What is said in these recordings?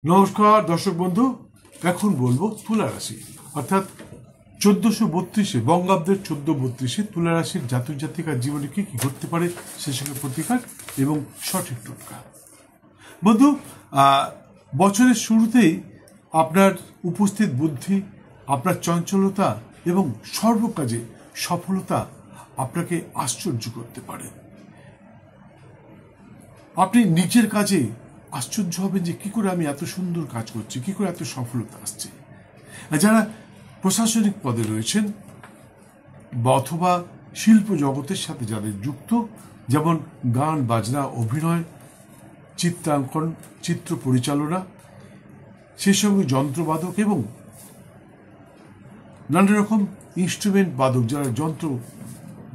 নমস্কার দর্শক বন্ধু। এখন বলবো তুলা রাশি অর্থাৎ 1432 বঙ্গাব্দের 1432 তুলা রাশির জাতক জাতিকার জীবনে কি কি ঘটতে পারে সে সঙ্গে প্রতিকার এবং সঠিক টোটকা। বন্ধু, বছরের শুরুতেই আপনার উপস্থিত বুদ্ধি, আপনার চঞ্চলতা এবং সর্বকাজে সফলতা আপনাকে আশ্চর্য করতে পারে। আপনি নিজের কাজে আশ্চর্য হবেন যে কি করে আমি এত সুন্দর কাজ করছি, কি করে এত সফলতা আসছে। যারা প্রশাসনিক পদে রয়েছেন বা অথবা শিল্প জগতের সাথে যাদের যুক্ত, যেমন গান বাজনা, অভিনয়, চিত্রাঙ্কন, চিত্র পরিচালনা, সেই সঙ্গে যন্ত্রবাদক এবং নানা রকম ইনস্ট্রুমেন্ট বাদক যারা যন্ত্র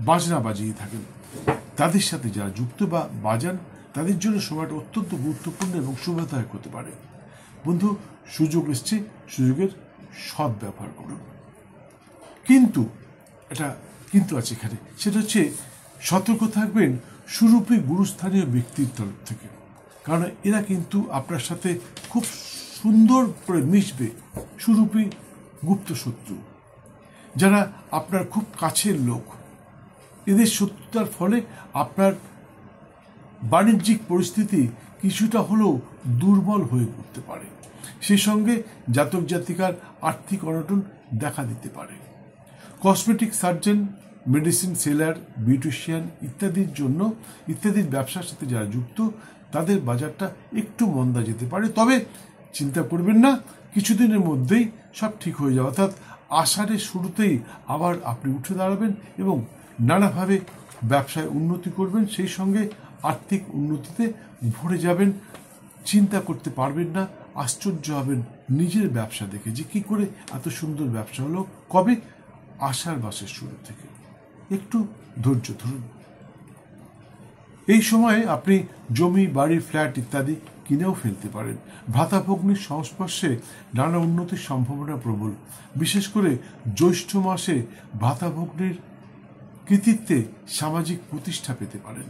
বাজনা বাজিয়ে থাকেন, তাদের সাথে যারা যুক্ত বা বাজান, তাদের জন্য সময়টা অত্যন্ত গুরুত্বপূর্ণ এবং শুভদায়ক হতে পারে। বন্ধু, সুযোগ এসছে, সুযোগের সৎ ব্যবহার করুন। কিন্তু এটা কিন্তু আছে এখানে, সেটা হচ্ছে সতর্ক থাকবেন সুরূপী গুরুস্থানীয় ব্যক্তির তরফ থেকে, কারণ এরা কিন্তু আপনার সাথে খুব সুন্দর করে মিশবে। সুরূপী গুপ্ত শত্রু যারা আপনার খুব কাছের লোক, এদের শত্রুতার ফলে আপনার বাণিজ্যিক পরিস্থিতি কিছুটা হলেও দুর্বল হয়ে পড়তে পারে। সেই সঙ্গে জাতক জাতিকার আর্থিক অনটন দেখা দিতে পারে। Cosmetic surgeon, medicine seller, beautician ইত্যাদির ব্যবসার সাথে যারা যুক্ত, তাদের বাজারটা একটু মন্দা যেতে পারে। তবে চিন্তা করবেন না, কিছুদিনের মধ্যেই সব ঠিক হয়ে যাবে। অর্থাৎ আষাঢ়ের শুরুতেই আবার আপনি উঠে দাঁড়াবেন এবং নানাভাবে ব্যবসায় উন্নতি করবেন, সেই সঙ্গে আর্থিক উন্নতিতে ভরে যাবেন। চিন্তা করতে পারবেন না, আশ্চর্য হবেন নিজের ব্যবসা দেখে যে কি করে এত সুন্দর ব্যবসা হলো। কবে? আষাঢ় মাসের শুরু থেকে। একটু ধৈর্য ধরুন। এই সময়ে আপনি জমি, বাড়ি, ফ্ল্যাট ইত্যাদি কিনেও ফেলতে পারেন। ভ্রাতাভগ্নির সংস্পর্শে নানা উন্নতির সম্ভাবনা প্রবল। বিশেষ করে জ্যৈষ্ঠ মাসে ভ্রাতাভগ্নির কৃতিত্বে সামাজিক প্রতিষ্ঠা পেতে পারেন।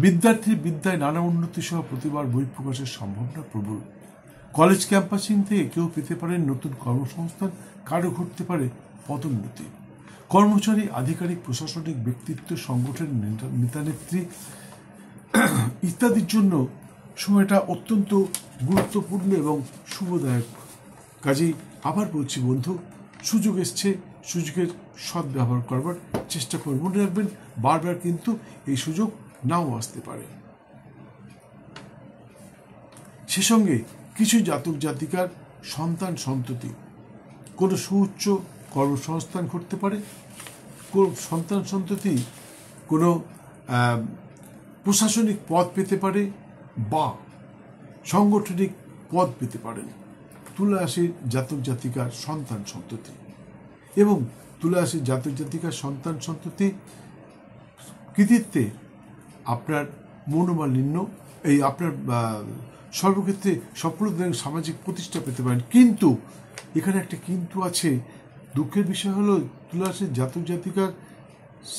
বিদ্যার্থীর বিদ্যায় নানা উন্নতি সহ প্রতিবার বহিঃপ্রকাশের সম্ভাবনা প্রবল। কলেজ ক্যাম্পাসিং থেকে কেউ পেতে পারেন নতুন কর্মসংস্থান, কারো ঘটতে পারে পদোন্নতি। কর্মচারী, আধিকারিক, প্রশাসনিক ব্যক্তিত্ব, সংগঠনের নেতানেত্রী ইত্যাদির জন্য সময়টা অত্যন্ত গুরুত্বপূর্ণ এবং শুভদায়ক। কাজেই আবার বলছি বন্ধু, সুযোগ এসছে, সুযোগের সৎ ব্যবহার করবার চেষ্টা করুন। মনে রাখবেন, বারবার কিন্তু এই সুযোগ নাও আসতে পারে। সে সঙ্গে কিছু জাতক জাতিকার সন্তান সন্ততি কোনো সুউচ্চ কর্মসংস্থান করতে পারে। কোন সন্তান সন্ততি কোনো প্রশাসনিক পদ পেতে পারে বা সাংগঠনিক পদ পেতে পারেন তুলা রাশির জাতক জাতিকার সন্তান সন্ততি। এবং তুলা রাশির জাতক জাতিকার সন্তান সন্ততি কৃতিত্বে আপনার মনোমালিন্য, এই আপনার সর্বক্ষেত্রে সফলতা এবং সামাজিক প্রতিষ্ঠা পেতে পারেন। কিন্তু এখানে একটা কিন্তু আছে। দুঃখের বিষয় হলো, তুলা রাশির জাতক জাতিকার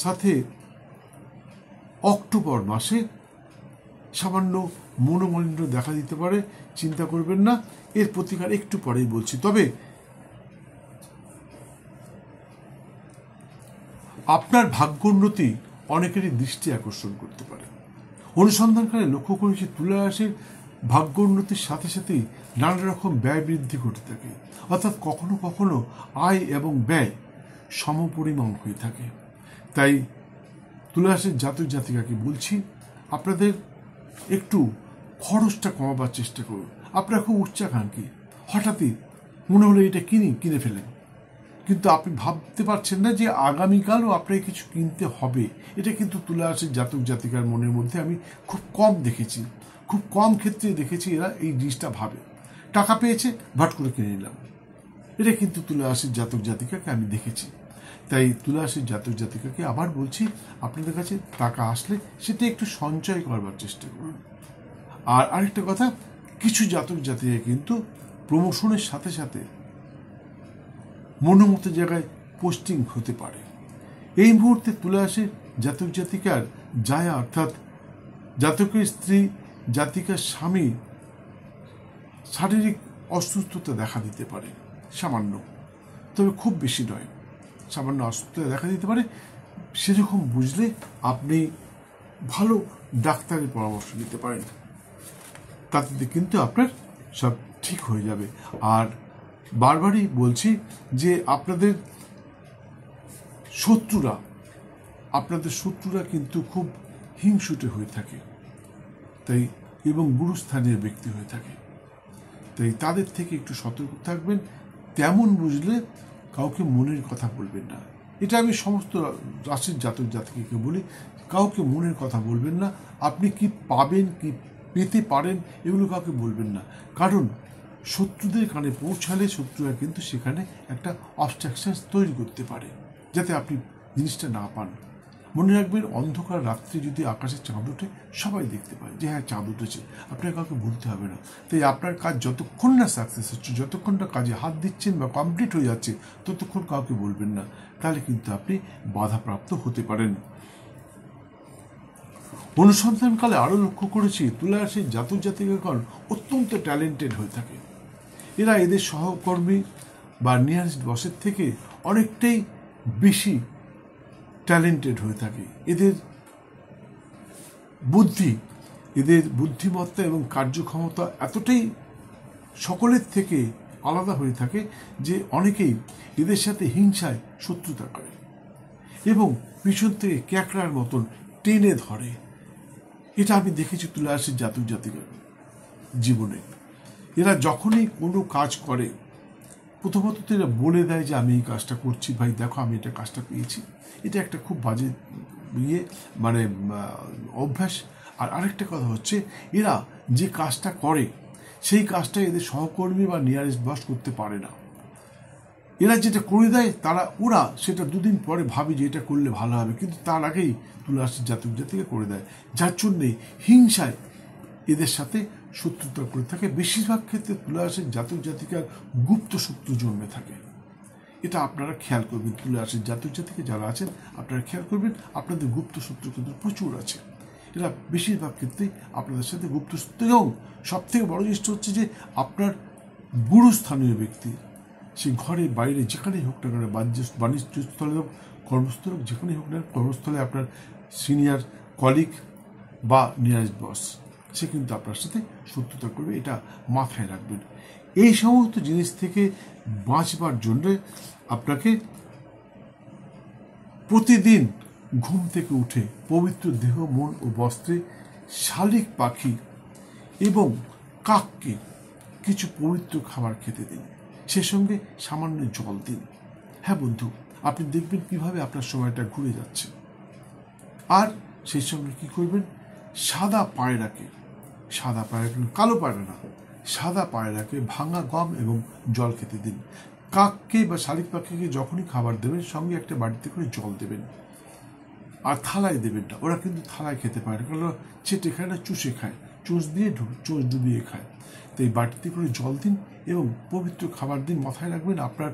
সাথে অক্টোবর মাসে সামান্য মনোমালিন্য দেখা দিতে পারে। চিন্তা করবেন না, এর প্রতিকার একটু পরেই বলছি। তবে আপনার ভাগ্যোন্নতি অনেকেরই দৃষ্টি আকর্ষণ করতে পারে। অনুসন্ধানকালে লক্ষ্য করেছি, তুলা রাশির ভাগ্য উন্নতির সাথে সাথেই নানা রকম ব্যয় বৃদ্ধি ঘটে থাকে। অর্থাৎ কখনো কখনো আয় এবং ব্যয় সমপরিমাণ হয়ে থাকে। তাই তুলা রাশির জাতক জাতিকাকে বলছি, আপনাদের একটু খরচটা কমাবার চেষ্টা করুন। আপনারা খুব উচ্চাকাঙ্ক্ষী, হঠাৎই মনে হলো এটা কিনে ফেলেন, কিন্তু আপনি ভাবতে পারছেন না যে আগামীকালও আপনাকে কিছু কিনতে হবে। এটা কিন্তু তুলা রাশির জাতক জাতিকার মনের মধ্যে আমি খুব কম দেখেছি, খুব কম ক্ষেত্রে দেখেছি এরা এই জিনিসটা ভাবে। টাকা পেয়েছে, ভাট করে কিনে নিলাম, এটা কিন্তু তুলা রাশির জাতক জাতিকাকে আমি দেখেছি। তাই তুলা রাশির জাতক জাতিকাকে আবার বলছি, আপনাদের কাছে টাকা আসলে সেটা একটু সঞ্চয় করবার চেষ্টা করুন। আর আরেকটা কথা, কিছু জাতক জাতিকা কিন্তু প্রমোশনের সাথে সাথে মনোমতো জায়গায় পোস্টিং হতে পারে। এই মুহূর্তে তুলা রাশির জাতক জাতিকার জায়া অর্থাৎ জাতকের স্ত্রী, জাতিকার স্বামী শারীরিক অসুস্থতা দেখা দিতে পারে, সামান্য, তবে খুব বেশি নয়, সামান্য অসুস্থতা দেখা দিতে পারে। সেরকম বুঝলে আপনি ভালো ডাক্তারের পরামর্শ নিতে পারেন, তাতে কিন্তু আপনার সব ঠিক হয়ে যাবে। আর বারবারই বলছি যে আপনাদের শত্রুরা কিন্তু খুব হিংসুটে হয়ে থাকে, তাই, এবং গুরুস্থানীয় ব্যক্তি হয়ে থাকে, তাই তাদের থেকে একটু সতর্ক থাকবেন। তেমন বুঝলে কাউকে মনের কথা বলবেন না। এটা আমি সমস্ত রাশির জাতক জাতিকে বলি, কাউকে মনের কথা বলবেন না। আপনি কি পাবেন, কি পেতে পারেন, এগুলো কাউকে বলবেন না, কারণ শত্রুদের কানে পৌঁছালে শত্রুরা কিন্তু সেখানে একটা অবস্ট্রাকশন তৈরি করতে পারে, যাতে আপনি জিনিসটা না পান। মনে রাখবেন, অন্ধকার রাত্রে যদি আকাশে চাঁদ ওঠে, সবাই দেখতে পায় যে হ্যাঁ চাঁদ উঠেছে, আপনার কাউকে বলতে হবে না। তাই আপনার কাজ যতক্ষণ না সাকসেস হচ্ছে, যতক্ষণ না কাজে হাত দিচ্ছেন বা কমপ্লিট হয়ে যাচ্ছে, ততক্ষণ কাউকে বলবেন না, তাহলে কিন্তু আপনি বাধাপ্রাপ্ত হতে পারেন। অনুসন্ধানকালে আরও লক্ষ্য করেছি, তুলা রাশির জাতক জাতিকাগণ অত্যন্ত ট্যালেন্টেড হয়ে থাকে। এরা এদের সহকর্মী বা নিয়ারেস্ট বসের থেকে অনেকটাই বেশি ট্যালেন্টেড হয়ে থাকে। এদের বুদ্ধিমত্তা এবং কার্যক্ষমতা এতটাই সকলের থেকে আলাদা হয়ে থাকে যে অনেকেই এদের সাথে হিংসায় শত্রুতা করে এবং পিছন থেকে ক্যাকড়ার মতন টেনে ধরে। এটা আমি দেখেছি তুলা রাশির জাতক জাতিকার জীবনে। এরা যখনই কোনো কাজ করে, প্রথমত তো এরা বলে দেয় যে আমি এই কাজটা করছি, ভাই দেখো আমি এটা কাজটা পেয়েছি। এটা একটা খুব বাজে অভ্যাস। আর আরেকটা কথা হচ্ছে, এরা যে কাজটা করে সেই কাজটা এদের সহকর্মী বা নিয়ারেস্ট বস করতে পারে না। এরা যেটা করে দেয় ওরা সেটা দুদিন পরে ভাবে যে এটা করলে ভালো হবে, কিন্তু তার আগেই তুলা রাশির জাতক জাতিকা করে দেয়, যার জন্যে হিংসায় এদের সাথে শত্রুতা করে থাকে। বেশিরভাগ ক্ষেত্রে তুলা রাশির জাতক জাতিকার গুপ্ত শত্রু জন্মে থাকে। এটা আপনারা খেয়াল করবেন, তুলা রাশির জাতক জাতিকা যারা আছেন আপনারা খেয়াল করবেন, আপনাদের গুপ্ত শত্রু কিন্তু প্রচুর আছে। এরা বেশিরভাগ ক্ষেত্রেই আপনাদের সাথে গুপ্ত শত্রু। এবং সব থেকে বড় জিনিসটা হচ্ছে যে আপনার গুরুস্থানীয় ব্যক্তি, সে ঘরে বাইরে যেখানেই হোক না কেন, বাণিজ্যস্থলে হোক, কর্মস্থলে হোক, যেখানেই হোক না, কর্মস্থলে আপনার সিনিয়র কলিগ বা নিয়ারেস্ট বস, সে কিন্তু আপনার সাথে শত্রুতা করবে, এটা মাথায় রাখবেন। এই সমস্ত জিনিস থেকে বাঁচবার জন্য আপনাকে প্রতিদিন ঘুম থেকে উঠে পবিত্র দেহ, মন ও বস্ত্রে শালিক পাখি এবং কাককে কিছু পবিত্র খাবার খেতে দিন, সে সঙ্গে সামান্য জল দিন। হ্যাঁ বন্ধু, আপনি দেখবেন কিভাবে আপনার সময়টা ঘুরে যাচ্ছে। আর সেই সঙ্গে কি করবেন, সাদা পায়রাকে, কালো পায়রা না, সাদা পায়রাকে ভাঙা গম এবং জল খেতে দিন। কাককে বা শালিক পাখিকে যখনই খাবার দেবেন, সঙ্গে একটা বাড়িতে করে জল দেবেন। আর থালায় দেবেন না, ওরা কিন্তু থালায় খেতে পারে না, কারণ চেটে খায় না, চুষে খায়, চোঁচ ডুবিয়ে খায়। তাই বাটিতে করে জল দিন এবং পবিত্র খাবার দিন। মাথায় রাখবেন, আপনার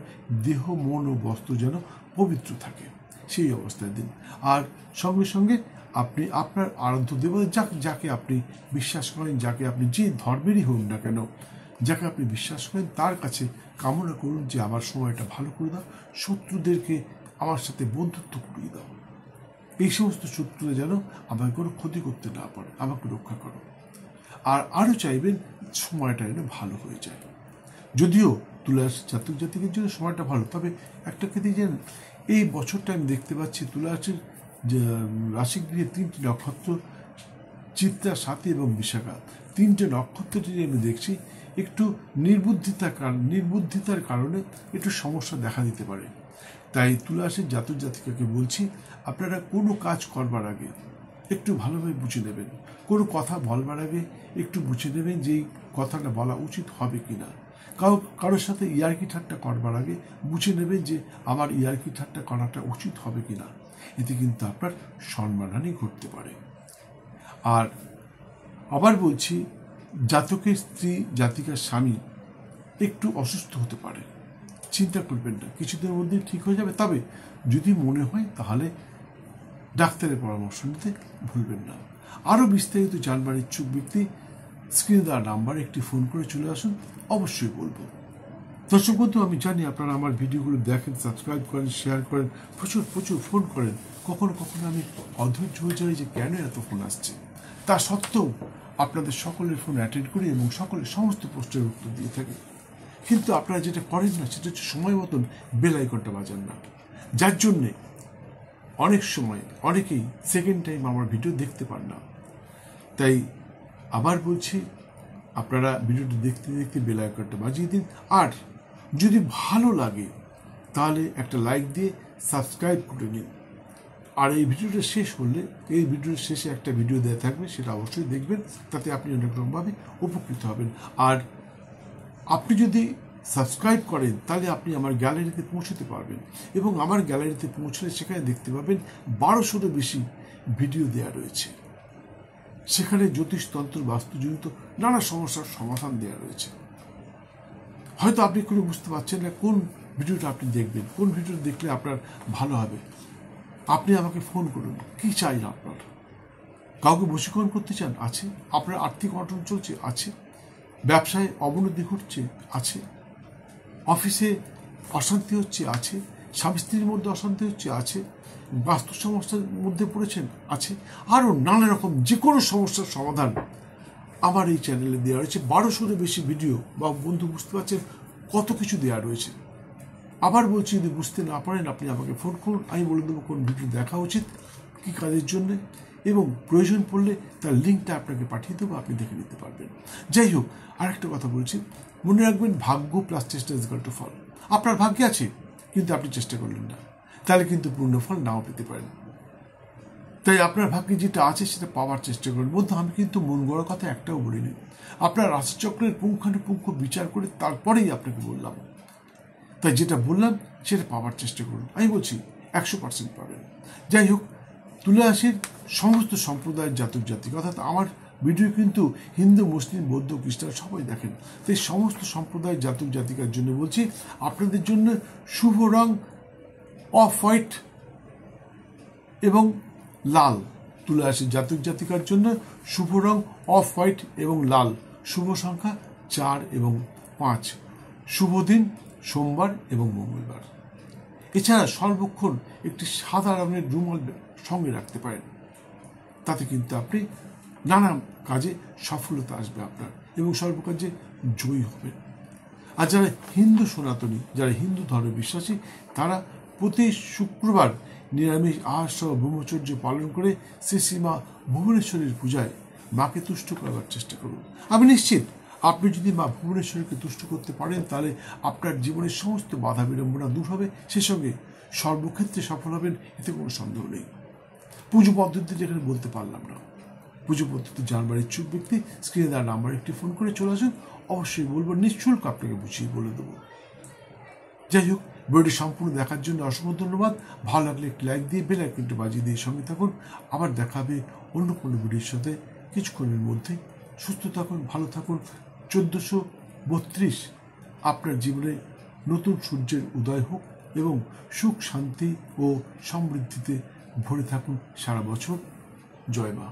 দেহ, মন ও বস্ত্র যেন পবিত্র থাকে, সেই অবস্থায় দিন। আর সঙ্গে সঙ্গে আপনি আপনার আরাধ্য দেবতা, যাকে আপনি বিশ্বাস করেন, যাকে আপনি যে ধর্মেরই হোক না কেন, যাকে আপনি বিশ্বাস করেন, তার কাছে কামনা করুন যে আমার সময়টা ভালো করে দাও, শত্রুদেরকে আমার সাথে বন্ধুত্ব করিয়ে দাও, এই সমস্ত শত্রুরা যেন আমাকে কোনো ক্ষতি করতে না পারে, আমাকে রক্ষা করো। আর আরও চাইবেন সময়টা যেন ভালো হয়ে যায়। যদিও তুলা রাশির জাতক জাতিকের জন্য সময়টা ভালো, তবে একটা ক্ষেত্রে যেন এই বছরটা আমি দেখতে পাচ্ছি তুলা রাশির রাশিগৃহে 3টি নক্ষত্র, চিত্রা, স্বাতী এবং বিশাখা, 3টে নক্ষত্রটি আমি দেখছি একটু নির্বুদ্ধিতার কারণে একটু সমস্যা দেখা দিতে পারে। তাই তুলা রাশির জাতক জাতিকাকে বলছি, আপনারা কোনো কাজ করবার আগে একটু ভালোভাবে বুঝে নেবেন, কোনো কথা বলবার আগে একটু বুঝে নেবেন যে এই কথাটা বলা উচিত হবে কি না। কারোর সাথে ইয়ার্কি ঠাট্টা করবার আগে বুঝে নেবেন যে আমার ইয়ার্কি ঠাট্টা করাটা উচিত হবে কি না। এতে কিন্তু আপনার সম্মানহানি ঘটতে পারে। আর আবার বলছি, জাতকের স্ত্রী, জাতিকার স্বামী একটু অসুস্থ হতে পারে, চিন্তা করবেন না, কিছুদিনের মধ্যে ঠিক হয়ে যাবে। তবে যদি মনে হয় তাহলে ডাক্তারের পরামর্শ নিতে ভুলবেন না। আরও বিস্তারিত জানবার ইচ্ছুক ব্যক্তি স্ক্রিনে দেওয়া নাম্বারে একটি ফোন করে চলে আসুন, অবশ্যই বলবো। দর্শক বন্ধু, আমি জানি আপনারা আমার ভিডিওগুলো দেখেন, সাবস্ক্রাইব করেন, শেয়ার করেন, প্রচুর প্রচুর ফোন করেন। কখনো কখনো আমি অধৈর্য হয়ে যাই যে কেন এত ফোন আসছে। তা সত্ত্বেও আপনাদের সকলের ফোন অ্যাটেন্ড করি এবং সকলের সমস্ত প্রশ্নের উত্তর দিয়ে থাকি। কিন্তু আপনারা যেটা করেন না সেটা হচ্ছে সময় মতন বেল আইকনটা বাজান না, যার জন্যে অনেক সময় অনেকেই সেকেন্ড টাইম আমার ভিডিও দেখতে পান না। তাই আবার বলছি, আপনারা ভিডিওটি দেখতে দেখতে বেল আইকনটা বাজিয়ে দিন। আর যদি ভালো লাগে তাহলে একটা লাইক দিয়ে সাবস্ক্রাইব করে নিন। আর এই ভিডিওটা শেষ হলে, এই ভিডিওর শেষে একটা ভিডিও দেওয়া থাকবে, সেটা অবশ্যই দেখবেন, তাতে আপনি অনেক রকমভাবে উপকৃত হবেন। আর আপনি যদি সাবস্ক্রাইব করেন তাহলে আপনি আমার গ্যালারিতে পৌঁছতে পারবেন, এবং আমার গ্যালারিতে পৌঁছলে সেখানে দেখতে পাবেন 1200-এরও বেশি ভিডিও দেওয়া রয়েছে। সেখানে জ্যোতিষতন্ত্র, বাস্তুজনিত নানা সমস্যার সমাধান দেওয়া রয়েছে। হয়তো আপনি কোনো বুঝতে পারছেন না কোন ভিডিওটা আপনি দেখবেন, কোন ভিডিওটা দেখলে আপনার ভালো হবে। আপনি আমাকে ফোন করুন, কি চাই আপনার? কাউকে বশীকরণ করতে চান? আছে। আপনার আর্থিক অনটন চলছে? আছে। ব্যবসায় অবনতি ঘটছে? আছে। অফিসে অশান্তি হচ্ছে? আছে। স্বামী স্ত্রীর মধ্যে অশান্তি হচ্ছে? আছে। বাস্তু সমস্যার মধ্যে পড়েছেন? আছে। আরও নানা রকম যে কোনো সমস্যার সমাধান আমার এই চ্যানেলে দেওয়া রয়েছে। 1200-এরও বেশি ভিডিও, বা বন্ধু বুঝতে পারছেন কত কিছু দেওয়া রয়েছে। আবার বলছি, যদি বুঝতে না পারেন আপনি আমাকে ফোন করুন, আমি বলে দেবো কোন ভিডিও দেখা উচিত, কী কাজের জন্যে, এবং প্রয়োজন পড়লে তার লিঙ্কটা আপনাকে পাঠিয়ে দেবো, আপনি দেখে নিতে পারবেন। যাই হোক, আরেকটা কথা বলছি, মনে রাখবেন, ভাগ্য প্লাস চেষ্টা ইজ ইকুয়াল টু ফল। আপনার ভাগ্যে আছে কিন্তু আপনি চেষ্টা করলেন না, তাহলে কিন্তু পূর্ণ ফল নাও পেতে পারেন। তাই আপনার ভাগ্যে যেটা আছে সেটা পাওয়ার চেষ্টা করুন। বন্ধু, আমি কিন্তু মন গড়ার কথা একটাও বলিনি। আপনার রাশিচক্রের পুঙ্খানুপুঙ্খ বিচার করে তারপরেই আপনাকে বললাম। তাই যেটা বললাম সেটা পাওয়ার চেষ্টা করুন। আমি বলছি 100% পাবেন। যাই হোক, তুলে আসি সমস্ত সম্প্রদায়ের জাতক জাতিক, অর্থাৎ আমার ভিডিও কিন্তু হিন্দু, মুসলিম, বৌদ্ধ, খ্রিস্টান সবাই দেখেন। তাই সমস্ত সম্প্রদায়ের জাতক জাতিকার জন্য বলছি, আপনাদের জন্য শুভ রং অফ হোয়াইট এবং লাল। তুলে আসি জাতক জাতিকার জন্য শুভ রং অফ হোয়াইট এবং লাল। শুভ সংখ্যা 4 এবং 5। শুভ দিন সোমবার এবং মঙ্গলবার। এছাড়া সর্বক্ষণ একটি সাদা রঙের রুমাল সঙ্গে রাখতে পারেন, তাতে কিন্তু আপনি নানা কাজে সফলতা আসবে আপনার, এবং সর্বকার্যে জয়ী হবেন। আর যারা হিন্দু সনাতনী, যারা হিন্দু ধর্মে বিশ্বাসী, তারা প্রতি শুক্রবার নিরামিষ আহার সহ ব্রহ্মচর্য পালন করে শ্রী শ্রীমা ভুবনেশ্বরীর পূজায় মাকে তুষ্ট করার চেষ্টা করুন। আমি নিশ্চিত, আপনি যদি মা ভুবনেশ্বরীকে তুষ্ট করতে পারেন তাহলে আপনার জীবনের সমস্ত বাধা বিড়ম্বনা দূর হবে, সে সঙ্গে সর্বক্ষেত্রে সফল হবেন, এতে কোনো সন্দেহ নেই। পুজো পদ্ধতি যেখানে বলতে পারলাম না, পুজো পদ্ধতি জানবার ইচ্ছুক ব্যক্তি স্ক্রিনে দেওয়া নাম্বার একটি ফোন করে চলে আসুন, অবশ্যই বলবো, নিঃশুল্ক আপনাকে বুঝিয়ে বলে দেবো। যাই হোক, ভিডিওটি সম্পূর্ণ দেখার জন্য অসংখ্য ধন্যবাদ। ভালো লাগলে একটি লাইক দিয়ে বেল আইকনটি বাজিয়ে দিয়ে সঙ্গে থাকুন। আবার দেখা হবে অন্য কোনো ভিডিওর সাথে কিছুক্ষণের মধ্যে। সুস্থ থাকুন, ভালো থাকুন। 1432 আপনার জীবনে নতুন সূর্যের উদয় হোক এবং সুখ, শান্তি ও সমৃদ্ধিতে ভরে থাকুন সারা বছর। জয় মা।